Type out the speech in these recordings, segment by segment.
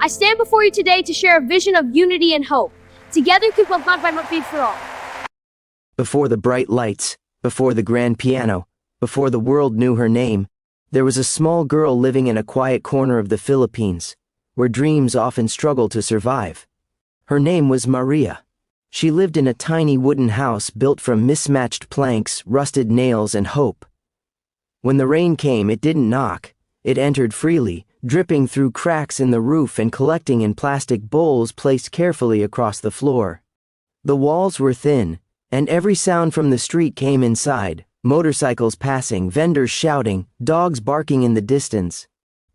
I stand before you today to share a vision of unity and hope. Together, keep magpapit for all. Before the bright lights, before the grand piano, before the world knew her name, there was a small girl living in a quiet corner of the Philippines, where dreams often struggle to survive. Her name was Maria. She lived in a tiny wooden house built from mismatched planks, rusted nails, and hope. When the rain came, it didn't knock. It entered freely, dripping through cracks in the roof and collecting in plastic bowls placed carefully across the floor. The walls were thin, and every sound from the street came inside, motorcycles passing, vendors shouting, dogs barking in the distance.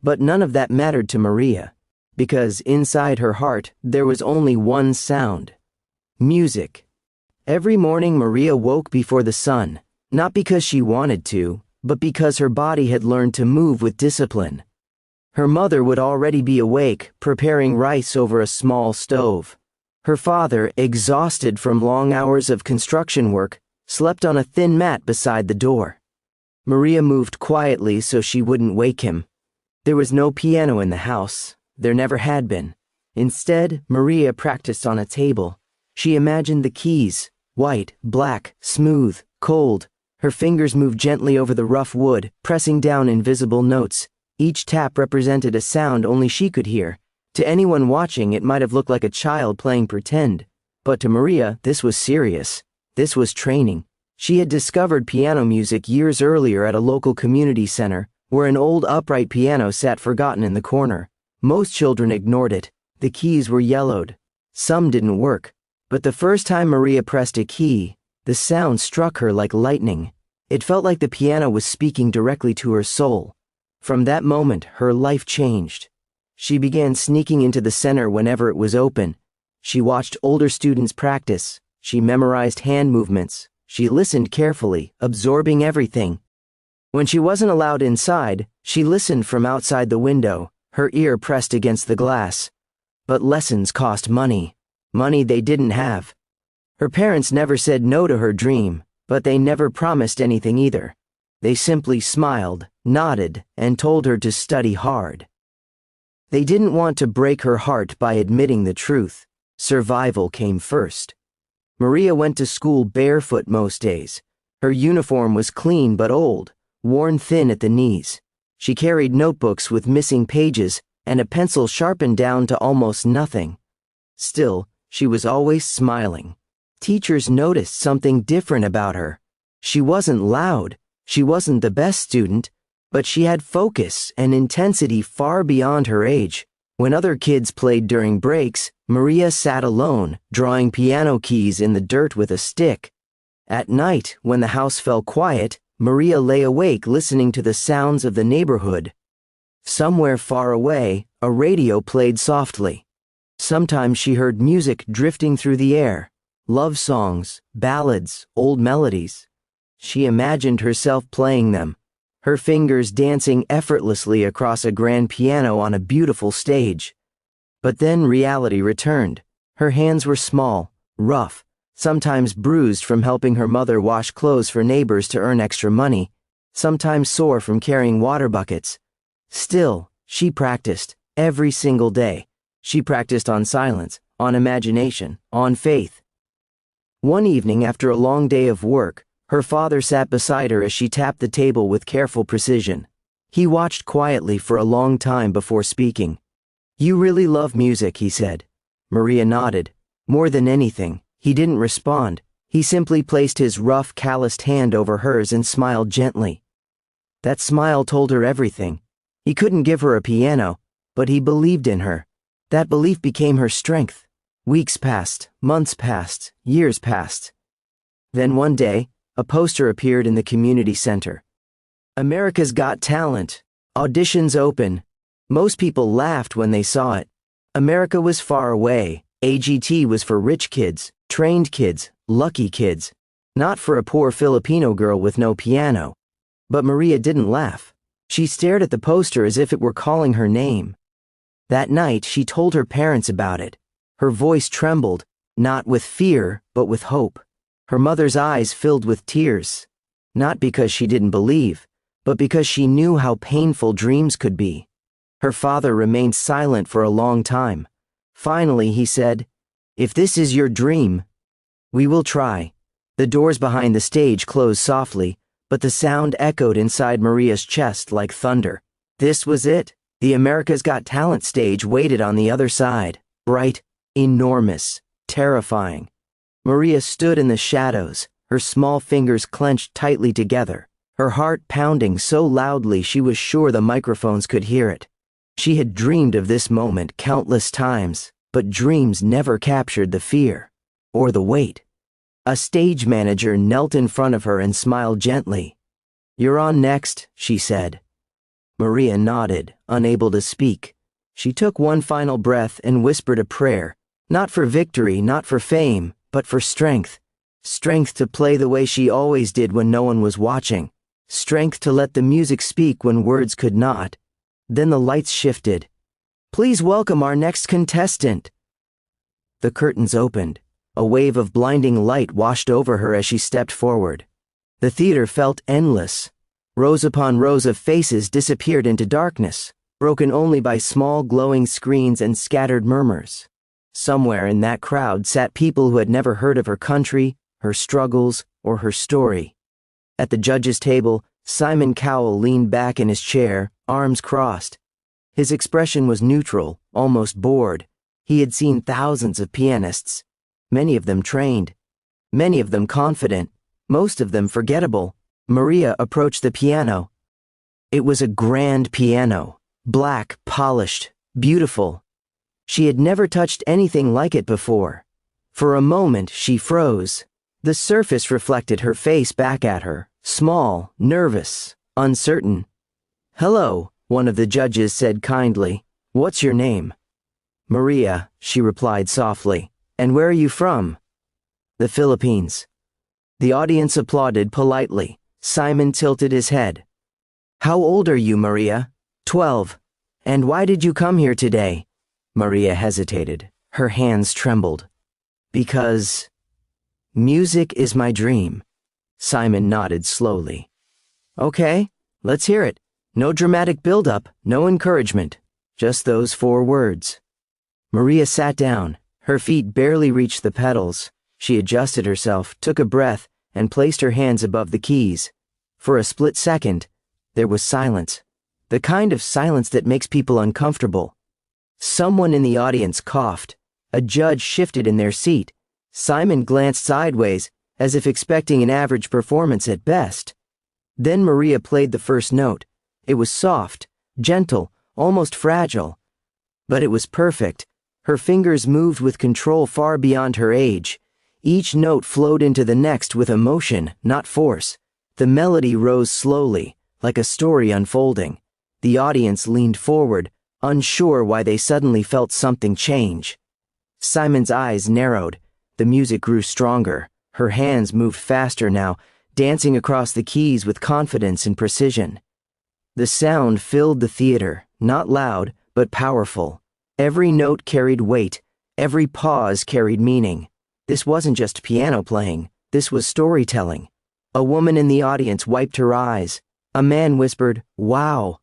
But none of that mattered to Maria, because inside her heart there was only one sound: music. Every morning Maria woke before the sun, not because she wanted to, but because her body had learned to move with discipline. Her mother would already be awake, preparing rice over a small stove. Her father, exhausted from long hours of construction work, slept on a thin mat beside the door. Maria moved quietly so she wouldn't wake him. There was no piano in the house. There never had been. Instead, Maria practiced on a table. She imagined the keys, white, black, smooth, cold. Her fingers moved gently over the rough wood, pressing down invisible notes. Each tap represented a sound only she could hear. To anyone watching, it might have looked like a child playing pretend. But to Maria, this was serious. This was training. She had discovered piano music years earlier at a local community center, where an old upright piano sat forgotten in the corner. Most children ignored it. The keys were yellowed. Some didn't work. But the first time Maria pressed a key, the sound struck her like lightning. It felt like the piano was speaking directly to her soul. From that moment, her life changed. She began sneaking into the center whenever it was open. She watched older students practice. She memorized hand movements. She listened carefully, absorbing everything. When she wasn't allowed inside, she listened from outside the window, her ear pressed against the glass. But lessons cost money. Money they didn't have. Her parents never said no to her dream, but they never promised anything either. They simply smiled, nodded, and told her to study hard. They didn't want to break her heart by admitting the truth. Survival came first. Maria went to school barefoot most days. Her uniform was clean but old, worn thin at the knees. She carried notebooks with missing pages and a pencil sharpened down to almost nothing. Still, she was always smiling. Teachers noticed something different about her. She wasn't loud. She wasn't the best student, but she had focus and intensity far beyond her age. When other kids played during breaks, Maria sat alone, drawing piano keys in the dirt with a stick. At night, when the house fell quiet, Maria lay awake listening to the sounds of the neighborhood. Somewhere far away, a radio played softly. Sometimes she heard music drifting through the air, love songs, ballads, old melodies. She imagined herself playing them, her fingers dancing effortlessly across a grand piano on a beautiful stage. But then reality returned. Her hands were small, rough, sometimes bruised from helping her mother wash clothes for neighbors to earn extra money, sometimes sore from carrying water buckets. Still, she practiced, every single day. She practiced on silence, on imagination, on faith. One evening after a long day of work, her father sat beside her as she tapped the table with careful precision. He watched quietly for a long time before speaking. "You really love music," he said. Maria nodded. More than anything, he didn't respond. He simply placed his rough, calloused hand over hers and smiled gently. That smile told her everything. He couldn't give her a piano, but he believed in her. That belief became her strength. Weeks passed, months passed, years passed. Then one day, a poster appeared in the community center. "America's Got Talent. Auditions open." Most people laughed when they saw it. America was far away. AGT was for rich kids, trained kids, lucky kids, not for a poor Filipino girl with no piano. But Maria didn't laugh. She stared at the poster as if it were calling her name. That night, she told her parents about it. Her voice trembled, not with fear, but with hope. Her mother's eyes filled with tears, not because she didn't believe, but because she knew how painful dreams could be. Her father remained silent for a long time. Finally, he said, "If this is your dream, we will try." The doors behind the stage closed softly, but the sound echoed inside Maria's chest like thunder. This was it. The America's Got Talent stage waited on the other side. Bright, enormous, terrifying. Maria stood in the shadows, her small fingers clenched tightly together, her heart pounding so loudly she was sure the microphones could hear it. She had dreamed of this moment countless times, but dreams never captured the fear or the weight. A stage manager knelt in front of her and smiled gently. "You're on next," she said. Maria nodded, unable to speak. She took one final breath and whispered a prayer, not for victory, not for fame, but for strength. Strength to play the way she always did when no one was watching. Strength to let the music speak when words could not. Then the lights shifted. "Please welcome our next contestant." The curtains opened. A wave of blinding light washed over her as she stepped forward. The theater felt endless. Rows upon rows of faces disappeared into darkness, broken only by small glowing screens and scattered murmurs. Somewhere in that crowd sat people who had never heard of her country, her struggles, or her story. At the judges' table, Simon Cowell leaned back in his chair, arms crossed. His expression was neutral, almost bored. He had seen thousands of pianists, many of them trained, many of them confident, most of them forgettable. Maria approached the piano. It was a grand piano, black, polished, beautiful. She had never touched anything like it before. For a moment, she froze. The surface reflected her face back at her, small, nervous, uncertain. "Hello," one of the judges said kindly. "What's your name?" "Maria," she replied softly. "And where are you from?" "The Philippines." The audience applauded politely. Simon tilted his head. "How old are you, Maria?" 12. "And why did you come here today?" Maria hesitated. Her hands trembled. "Because music is my dream." Simon nodded slowly. "Okay, let's hear it. No dramatic build-up, no encouragement. Just those 4 words." Maria sat down. Her feet barely reached the pedals. She adjusted herself, took a breath, and placed her hands above the keys. For a split second, there was silence. The kind of silence that makes people uncomfortable. Someone in the audience coughed. A judge shifted in their seat. Simon glanced sideways, as if expecting an average performance at best. Then Maria played the first note. It was soft, gentle, almost fragile. But it was perfect. Her fingers moved with control far beyond her age. Each note flowed into the next with emotion, not force. The melody rose slowly, like a story unfolding. The audience leaned forward, unsure why they suddenly felt something change. Simon's eyes narrowed. The music grew stronger. Her hands moved faster now, dancing across the keys with confidence and precision. The sound filled the theater, not loud, but powerful. Every note carried weight. Every pause carried meaning. This wasn't just piano playing. This was storytelling. A woman in the audience wiped her eyes. A man whispered, "Wow."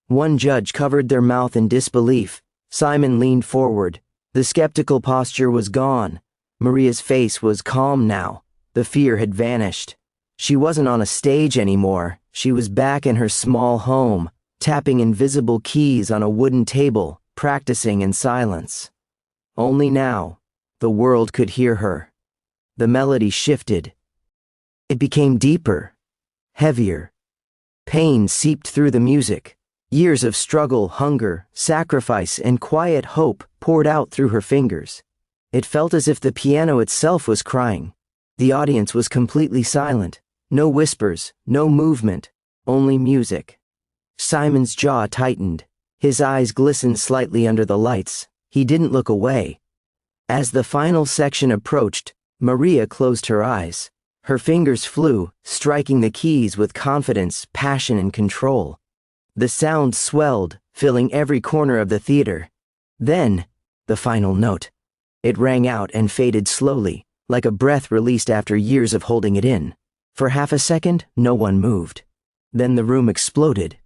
One judge covered their mouth in disbelief. Simon leaned forward. The skeptical posture was gone. Maria's face was calm now. The fear had vanished. She wasn't on a stage anymore. She was back in her small home, tapping invisible keys on a wooden table, practicing in silence. Only now, the world could hear her. The melody shifted. It became deeper, heavier. Pain seeped through the music. Years of struggle, hunger, sacrifice, and quiet hope poured out through her fingers. It felt as if the piano itself was crying. The audience was completely silent. No whispers, no movement, only music. Simon's jaw tightened. His eyes glistened slightly under the lights. He didn't look away. As the final section approached, Maria closed her eyes. Her fingers flew, striking the keys with confidence, passion, and control. The sound swelled, filling every corner of the theater. Then, the final note. It rang out and faded slowly, like a breath released after years of holding it in. For half a second, no one moved. Then the room exploded.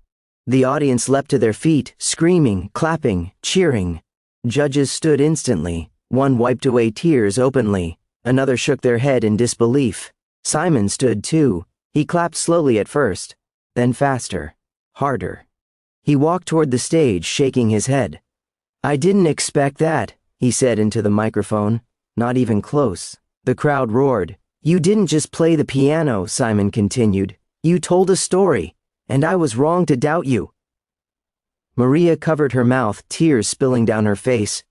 The audience leapt to their feet, screaming, clapping, cheering. Judges stood instantly. One wiped away tears openly. Another shook their head in disbelief. Simon stood too. He clapped slowly at first, then faster, harder. He walked toward the stage, shaking his head. "I didn't expect that," he said into the microphone. "Not even close." The crowd roared. "You didn't just play the piano," Simon continued. "You told a story, and I was wrong to doubt you." Maria covered her mouth, tears spilling down her face.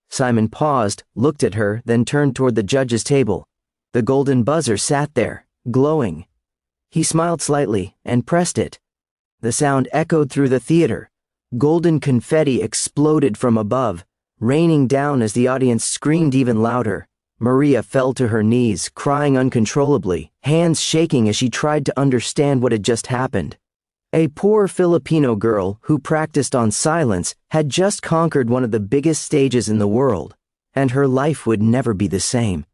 Simon paused, looked at her, then turned toward the judge's table. The golden buzzer sat there, glowing. He smiled slightly and pressed it. The sound echoed through the theater. Golden confetti exploded from above, raining down as the audience screamed even louder. Maria fell to her knees, crying uncontrollably, hands shaking as she tried to understand what had just happened. A poor Filipino girl who practiced on silence had just conquered one of the biggest stages in the world, and her life would never be the same.